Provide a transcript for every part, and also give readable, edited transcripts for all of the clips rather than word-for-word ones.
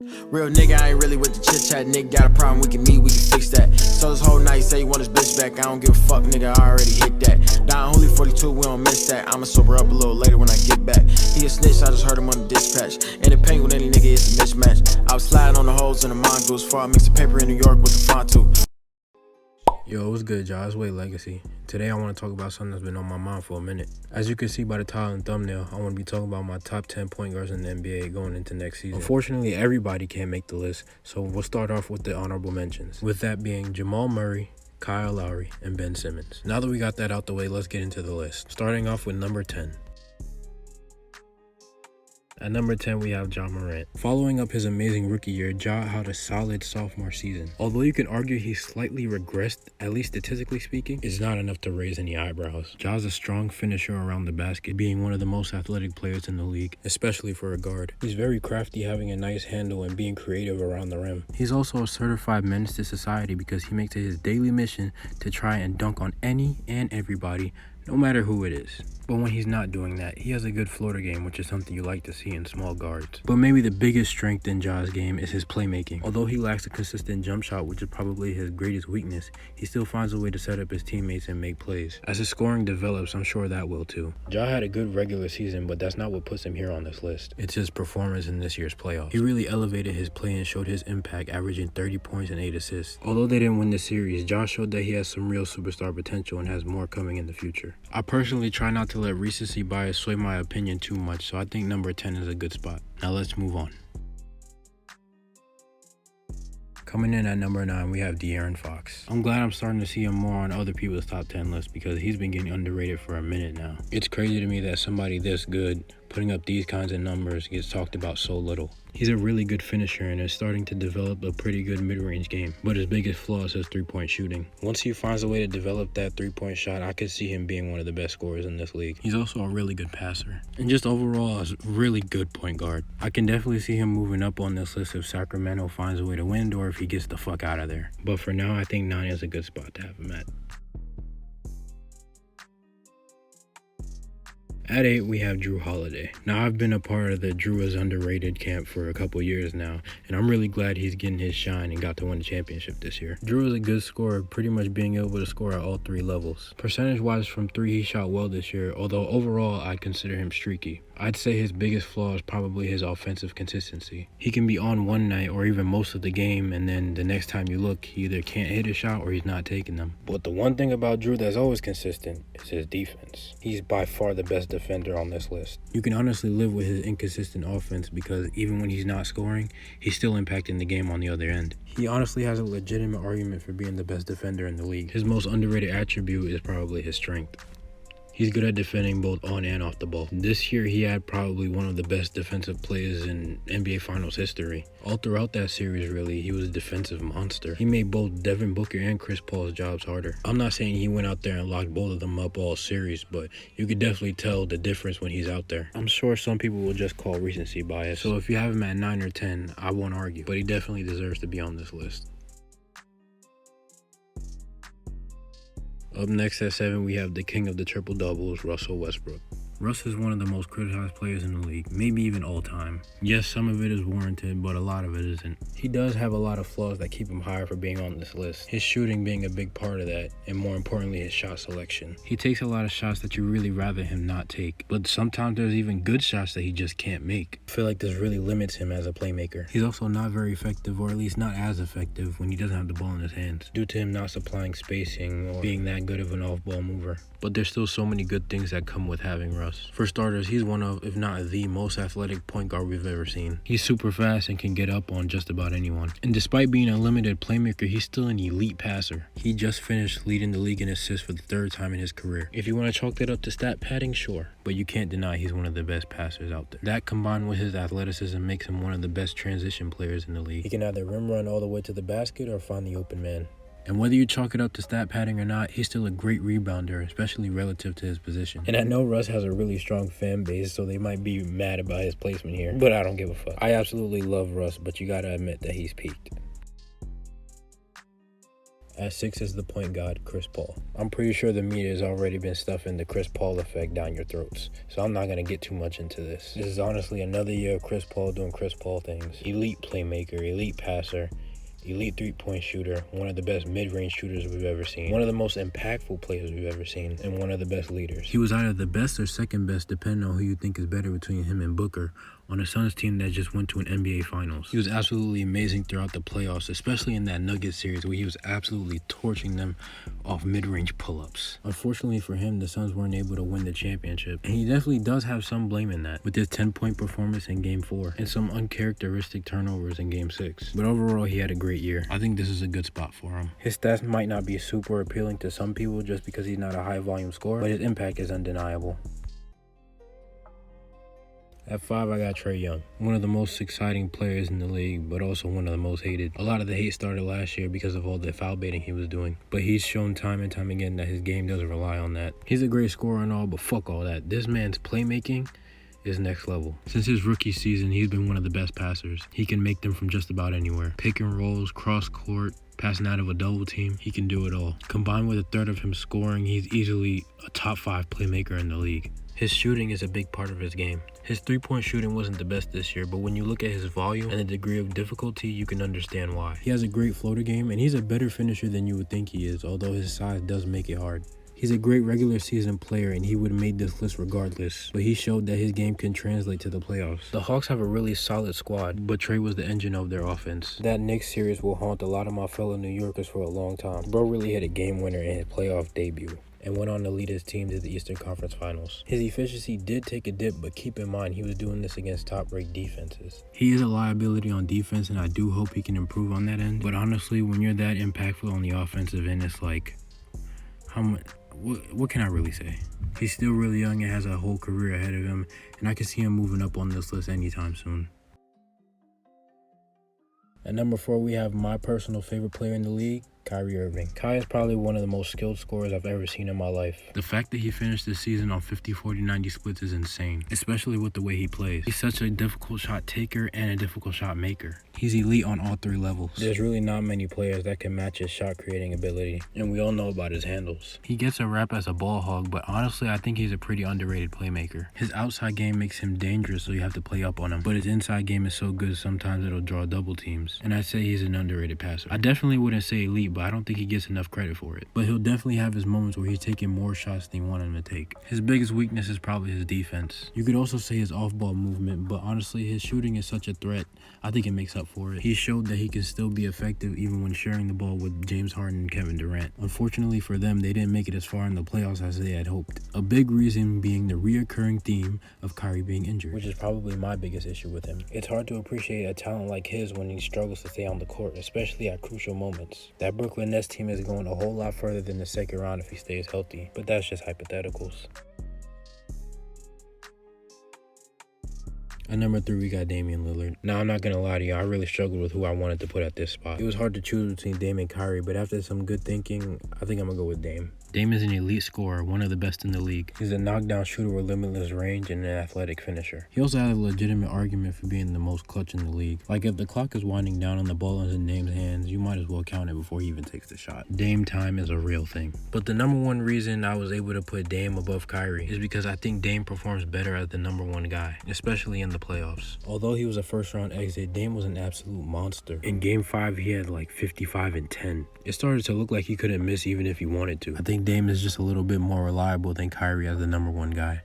Real nigga, I ain't really with the chit chat. Nigga got a problem, we can meet, we can fix that. So this whole night, say you want his bitch back. I don't give a fuck, nigga, I already hit that. Don Holy 42, we don't miss that. I'ma sober up a little later when I get back. He a snitch, I just heard him on the dispatch. And the paint with any nigga, it's a mismatch. I was sliding on the holes in the mongoose. Before I mix the paper in New York with the font too. Yo, what's good, y'all? It's Wade Legacy. Today I want to talk about something that's been on my mind for a minute. As you can see by the title and thumbnail, I want to be talking about my top 10 point guards in the NBA going into next season. Unfortunately, everybody can't make the list, so we'll start off with the honorable mentions. With that being Jamal Murray, Kyle Lowry, and Ben Simmons. Now that we got that out the way, let's get into the list. Starting off with number 10. At number 10, we have Ja Morant. Following up his amazing rookie year, Ja had a solid sophomore season. Although you can argue he slightly regressed, at least statistically speaking, it's not enough to raise any eyebrows. Ja's a strong finisher around the basket, being one of the most athletic players in the league, especially for a guard. He's very crafty, having a nice handle and being creative around the rim. He's also a certified menace to society because he makes it his daily mission to try and dunk on any and everybody, no matter who it is. But when he's not doing that, he has a good floater game, which is something you like to see in small guards. But maybe the biggest strength in Ja's game is his playmaking. Although he lacks a consistent jump shot, which is probably his greatest weakness, he still finds a way to set up his teammates and make plays. As his scoring develops, I'm sure that will too. Ja had a good regular season, but that's not what puts him here on this list. It's his performance in this year's playoffs. He really elevated his play and showed his impact, averaging 30 points and 8 assists. Although they didn't win the series, Ja showed that he has some real superstar potential and has more coming in the future. I personally try not to let recency bias sway my opinion too much, so I think number 10 is a good spot. Now let's move on. Coming in at number 9, we have De'Aaron Fox. I'm glad I'm starting to see him more on other people's top 10 lists because he's been getting underrated for a minute now. It's crazy to me that somebody this good, putting up these kinds of numbers, gets talked about so little. He's a really good finisher and is starting to develop a pretty good mid-range game, but his biggest flaw is his three-point shooting. Once he finds a way to develop that three-point shot, I could see him being one of the best scorers in this league. He's also a really good passer, and just overall a really good point guard. I can definitely see him moving up on this list if Sacramento finds a way to win or if he gets the fuck out of there. But for now, I think 9 is a good spot to have him at. At 8, we have Jrue Holiday. Now, I've been a part of the Jrue is underrated camp for a couple years now, and I'm really glad he's getting his shine and got to win the championship this year. Jrue is a good scorer, pretty much being able to score at all 3 levels. Percentage-wise from 3, he shot well this year, although overall, I'd consider him streaky. I'd say his biggest flaw is probably his offensive consistency. He can be on one night or even most of the game, and then the next time you look, he either can't hit a shot or he's not taking them. But the one thing about Jrue that's always consistent is his defense. He's by far the best defender on this list. You can honestly live with his inconsistent offense because even when he's not scoring, he's still impacting the game on the other end. He honestly has a legitimate argument for being the best defender in the league. His most underrated attribute is probably his strength. He's good at defending both on and off the ball. This year, he had probably one of the best defensive plays in NBA Finals history. All throughout that series, really, he was a defensive monster. He made both Devin Booker and Chris Paul's jobs harder. I'm not saying he went out there and locked both of them up all series, but you could definitely tell the difference when he's out there. I'm sure some people will just call recency bias, so if you have him at 9 or 10, I won't argue, but he definitely deserves to be on this list. Up next at 7, we have the king of the triple-doubles, Russell Westbrook. Russ is one of the most criticized players in the league, maybe even all time. Yes, some of it is warranted, but a lot of it isn't. He does have a lot of flaws that keep him higher for being on this list. His shooting being a big part of that, and more importantly, his shot selection. He takes a lot of shots that you really rather him not take, but sometimes there's even good shots that he just can't make. I feel like this really limits him as a playmaker. He's also not very effective, or at least not as effective, when he doesn't have the ball in his hands, due to him not supplying spacing or being that good of an off-ball mover. But there's still so many good things that come with having Russ. For starters, he's one of, if not the most athletic point guard we've ever seen. He's super fast and can get up on just about anyone. And despite being a limited playmaker, he's still an elite passer. He just finished leading the league in assists for the 3rd time in his career. If you want to chalk that up to stat padding, sure. But you can't deny he's one of the best passers out there. That combined with his athleticism makes him one of the best transition players in the league. He can either rim run all the way to the basket or find the open man. And whether you chalk it up to stat padding or not, he's still a great rebounder, especially relative to his position. And I know Russ has a really strong fan base, so they might be mad about his placement here, but I don't give a fuck. I absolutely love Russ, but you gotta admit that he's peaked. At 6 is the point guard, Chris Paul. I'm pretty sure the media has already been stuffing the Chris Paul effect down your throats, so I'm not going to get too much into this. This is honestly another year of Chris Paul doing Chris Paul things. Elite playmaker, elite passer, elite three-point shooter, one of the best mid-range shooters we've ever seen, one of the most impactful players we've ever seen, and one of the best leaders. He was either the best or second best, depending on who you think is better between him and Booker, on a Suns team that just went to an NBA Finals. He was absolutely amazing throughout the playoffs, especially in that Nuggets series where he was absolutely torching them off mid-range pull-ups. Unfortunately for him, the Suns weren't able to win the championship, and he definitely does have some blame in that, with his 10-point performance in Game 4 and some uncharacteristic turnovers in Game 6. But overall, he had a great year. I think this is a good spot for him. His stats might not be super appealing to some people just because he's not a high-volume scorer, but his impact is undeniable. At 5, I got Trae Young, one of the most exciting players in the league, but also one of the most hated. A lot of the hate started last year because of all the foul baiting he was doing, but he's shown time and time again that his game doesn't rely on that. He's a great scorer and all, but fuck all that. This man's playmaking is next level. Since his rookie season, he's been one of the best passers. He can make them from just about anywhere. Pick and rolls, cross court, passing out of a double team, he can do it all. Combined with a third of him scoring, he's easily a top 5 playmaker in the league. His shooting is a big part of his game. His three-point shooting wasn't the best this year, but when you look at his volume and the degree of difficulty, you can understand why. He has a great floater game, and he's a better finisher than you would think he is, although his size does make it hard. He's a great regular season player, and he would have made this list regardless, but he showed that his game can translate to the playoffs. The Hawks have a really solid squad, but Trae was the engine of their offense. That Knicks series will haunt a lot of my fellow New Yorkers for a long time. Bro really hit a game winner in his playoff debut and went on to lead his team to the Eastern Conference Finals. His efficiency did take a dip, but keep in mind he was doing this against top-ranked defenses. He is a liability on defense, and I do hope he can improve on that end, but honestly, when you're that impactful on the offensive end, it's like, how much? What can I really say? He's still really young and has a whole career ahead of him, and I can see him moving up on this list anytime soon. At number 4, we have my personal favorite player in the league, Kyrie Irving. Kai is probably one of the most skilled scorers I've ever seen in my life. The fact that he finished the season on 50, 40, 90 splits is insane, especially with the way he plays. He's such a difficult shot taker and a difficult shot maker. He's elite on all 3 levels. There's really not many players that can match his shot creating ability, and we all know about his handles. He gets a rap as a ball hog, but honestly, I think he's a pretty underrated playmaker. His outside game makes him dangerous, so you have to play up on him, but his inside game is so good sometimes it'll draw double teams, and I'd say he's an underrated passer. I definitely wouldn't say elite, but I don't think he gets enough credit for it. But he'll definitely have his moments where he's taking more shots than you want him to take. His biggest weakness is probably his defense. You could also say his off-ball movement, but honestly, his shooting is such a threat, I think it makes up for it. He showed that he can still be effective even when sharing the ball with James Harden and Kevin Durant. Unfortunately for them, they didn't make it as far in the playoffs as they had hoped. A big reason being the reoccurring theme of Kyrie being injured, which is probably my biggest issue with him. It's hard to appreciate a talent like his when he struggles to stay on the court, especially at crucial moments. That Brooklyn Nets team is going a whole lot further than the second round if he stays healthy, but that's just hypotheticals. At number 3, we got Damian Lillard. Now, I'm not gonna lie to you, I really struggled with who I wanted to put at this spot. It was hard to choose between Dame and Kyrie, but after some good thinking, I think I'm gonna go with Dame. Dame is an elite scorer, one of the best in the league. He's a knockdown shooter with limitless range and an athletic finisher. He also has a legitimate argument for being the most clutch in the league. Like, if the clock is winding down and the ball is in Dame's hands, you might as well count it before he even takes the shot. Dame time is a real thing. But the number 1 reason I was able to put Dame above Kyrie is because I think Dame performs better as the number 1 guy, especially in the playoffs. Although he was a first-round exit, Dame was an absolute monster. In Game 5, he had like 55 and 10. It started to look like he couldn't miss even if he wanted to. I think Dame is just a little bit more reliable than Kyrie as the number 1 guy.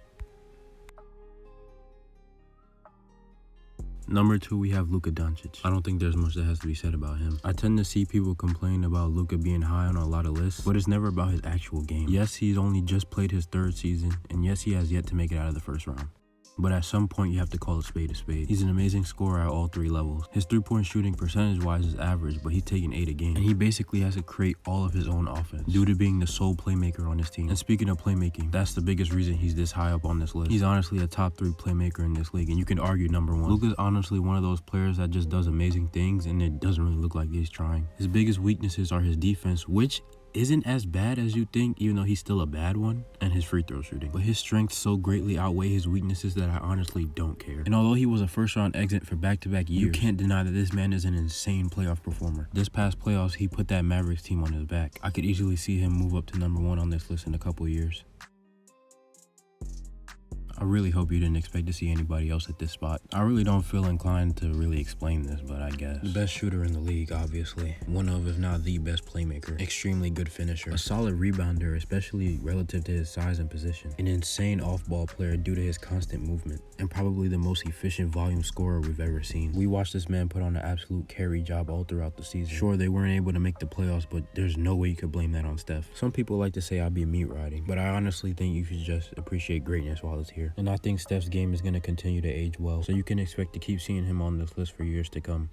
Number 2, we have Luka Doncic. I don't think there's much that has to be said about him. I tend to see people complain about Luka being high on a lot of lists, but it's never about his actual game. Yes, he's only just played his 3rd season, and yes, he has yet to make it out of the first round. But at some point, you have to call a spade a spade. He's an amazing scorer at all 3 levels. His 3-point shooting percentage-wise is average, but he's taking 8 a game. And he basically has to create all of his own offense due to being the sole playmaker on his team. And speaking of playmaking, that's the biggest reason he's this high up on this list. He's honestly a top 3 playmaker in this league, and you can argue number 1. Luka's honestly one of those players that just does amazing things, and it doesn't really look like he's trying. His biggest weaknesses are his defense, which isn't as bad as you think, even though he's still a bad one, and his free throw shooting. But his strengths so greatly outweigh his weaknesses that I honestly don't care. And although he was a first round exit for back-to-back years, you can't deny that this man is an insane playoff performer. This past playoffs, he put that Mavericks team on his back. I could easily see him move up to #1 on this list in a couple years. I really hope you didn't expect to see anybody else at this spot. I really don't feel inclined to really explain this, but I guess. The best shooter in the league, obviously. One of, if not the best playmaker. Extremely good finisher. A solid rebounder, especially relative to his size and position. An insane off-ball player due to his constant movement. And probably the most efficient volume scorer we've ever seen. We watched this man put on an absolute carry job all throughout the season. Sure, they weren't able to make the playoffs, but there's no way you could blame that on Steph. Some people like to say I'd be meat riding, but I honestly think you should just appreciate greatness while it's here. And I think Steph's game is going to continue to age well, so you can expect to keep seeing him on this list for years to come.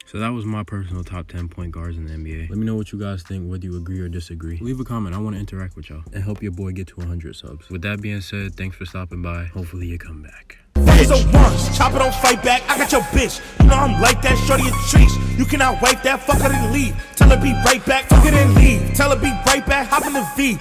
So that was my personal top 10 point guards in the NBA. Let me know what you guys think, whether you agree or disagree. Leave a comment, I want to interact with y'all and help your boy get to 100 subs. With that being said, thanks for stopping by. Hopefully you come back. It's a once, chop it, don't fight back. I got your bitch, you know I'm like that. Shorty a treat, you cannot wipe that. Fuck her and leave. Tell her be right back. Fuck it and leave. Tell her be right back. Hop in the V.